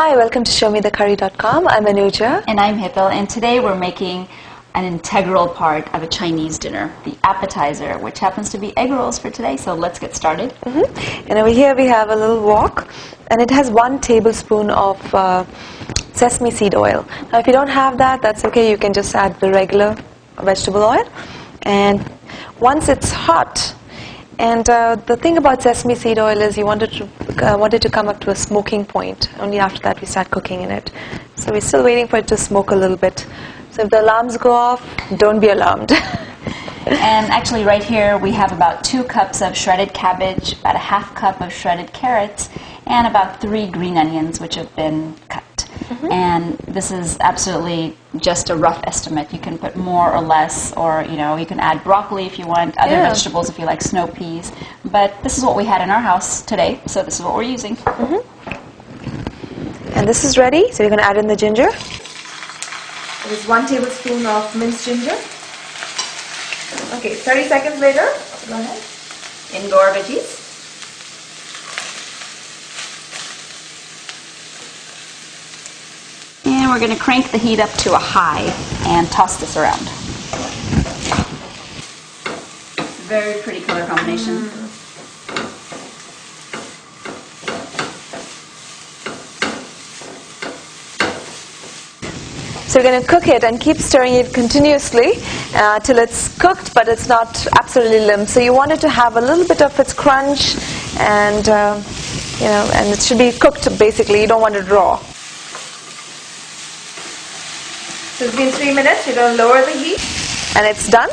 Hi, welcome to showmethecurry.com. I'm Anuja. And I'm Hippel, and today we're making an integral part of a Chinese dinner, the appetizer, which happens to be egg rolls for today, so let's get started. And over here we have a little wok, and it has 1 tablespoon of sesame seed oil. Now if you don't have that, that's okay, you can just add the regular vegetable oil. And once it's hot, and the thing about sesame seed oil is you want it to come up to a smoking point. Only after that we start cooking in it. So we're still waiting for it to smoke a little bit. So if the alarms go off, don't be alarmed. And actually right here we have about 2 cups of shredded cabbage, about a ½ cup of shredded carrots, and about 3 green onions which have been cut. And this is absolutely just a rough estimate. You can put more or less, or you can add broccoli if you want, other vegetables if you like snow peas. But this is what we had in our house today, so this is what we're using. And this is ready, so you're going to add in the ginger. It is 1 tablespoon of minced ginger. Okay, 30 seconds later, go ahead. In go our veggies. And we're going to crank the heat up to a high and toss this around. Very pretty color combination. So we're going to cook it and keep stirring it continuously till it's cooked, but it's not absolutely limp. So you want it to have a little bit of its crunch, and and it should be cooked basically. You don't want it raw. So it's been 3 minutes. You're going to lower the heat, and it's done.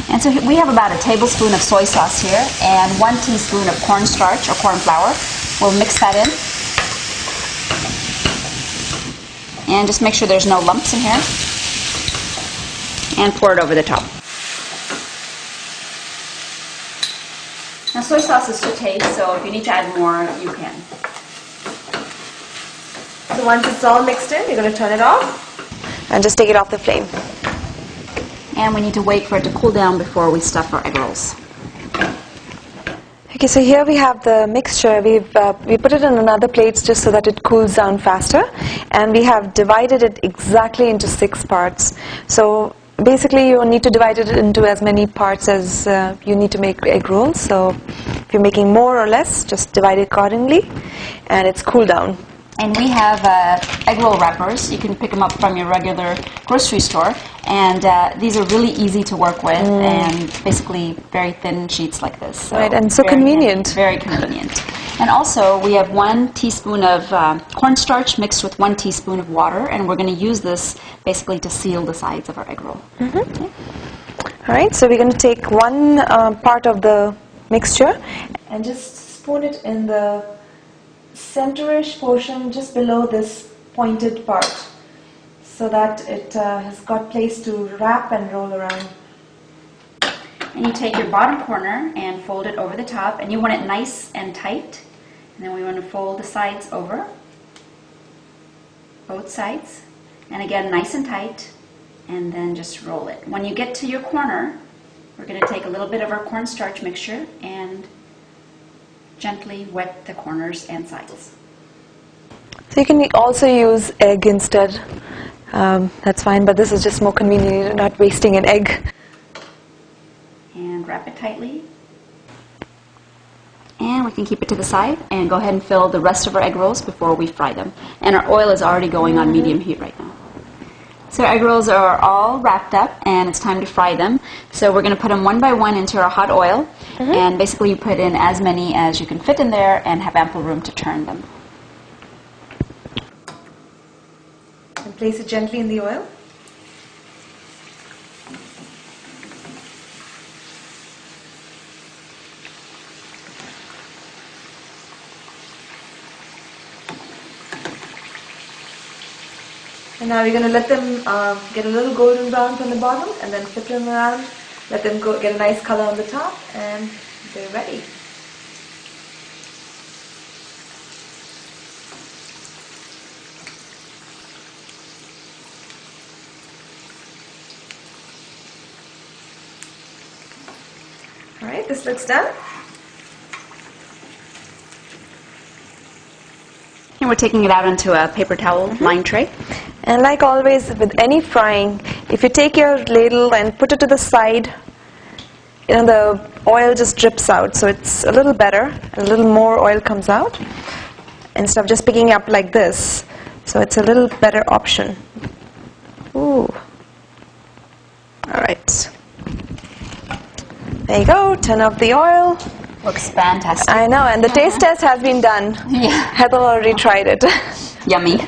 And so we have about a tablespoon of soy sauce here and 1 teaspoon of cornstarch or corn flour. We'll mix that in. And just make sure there's no lumps in here. And pour it over the top. Now soy sauce is to taste, so if you need to add more, you can. So once it's all mixed in, you're going to turn it off and just take it off the flame. And we need to wait for it to cool down before we stuff our egg rolls. Okay, so here we have the mixture. We put it in another plate just so that it cools down faster, and we have divided it exactly into 6 parts. So basically you need to divide it into as many parts as you need to make egg rolls. So if you're making more or less, just divide it accordingly, and it's cooled down. And we have egg roll wrappers. You can pick them up from your regular grocery store. And these are really easy to work with, and basically very thin sheets like this. So right, and so convenient. Very convenient. And also we have 1 teaspoon of cornstarch mixed with 1 teaspoon of water, and we're going to use this basically to seal the sides of our egg roll. Okay. All right, so we're going to take 1 part of the mixture and just spoon it in the centerish portion just below this pointed part, so that it has got place to wrap and roll around. And you take your bottom corner and fold it over the top, and you want it nice and tight. And then we want to fold the sides over, both sides, and again nice and tight, and then just roll it. When you get to your corner, we're going to take a little bit of our cornstarch mixture and gently wet the corners and sides. So you can also use egg instead. That's fine, but this is just more convenient. You're not wasting an egg. And wrap it tightly. And we can keep it to the side and go ahead and fill the rest of our egg rolls before we fry them. And our oil is already going on medium heat right now. So our egg rolls are all wrapped up, and it's time to fry them. So we're going to put them 1 by 1 into our hot oil. And basically you put in as many as you can fit in there and have ample room to turn them. And place it gently in the oil. And now we're going to let them get a little golden brown from the bottom, and then flip them around, let them get a nice color on the top, and they're ready. All right, this looks done. And we're taking it out into a paper towel lined tray. And like always with any frying, if you take your ladle and put it to the side, the oil just drips out, so it's a little better, a little more oil comes out instead of just picking up like this. So it's a little better option. Ooh. All right. There you go. Turn off the oil. Looks fantastic. I know, and the taste test has been done. Yeah. Heather already tried it. Yummy.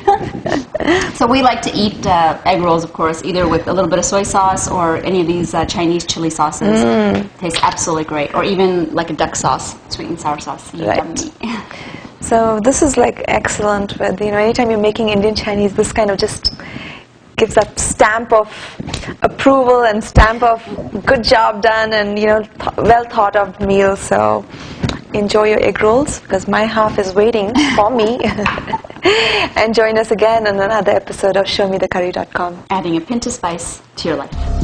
So we like to eat egg rolls, of course, either with a little bit of soy sauce or any of these Chinese chili sauces. Tastes absolutely great. Or even like a duck sauce, sweet and sour sauce. Right. So this is like excellent with, anytime you're making Indian Chinese, this kind of just gives that stamp of approval and stamp of good job done and, well thought of meal. So enjoy your egg rolls because my half is waiting for me. And join us again on another episode of ShowMeTheCurry.com. Adding a pinch of spice to your life.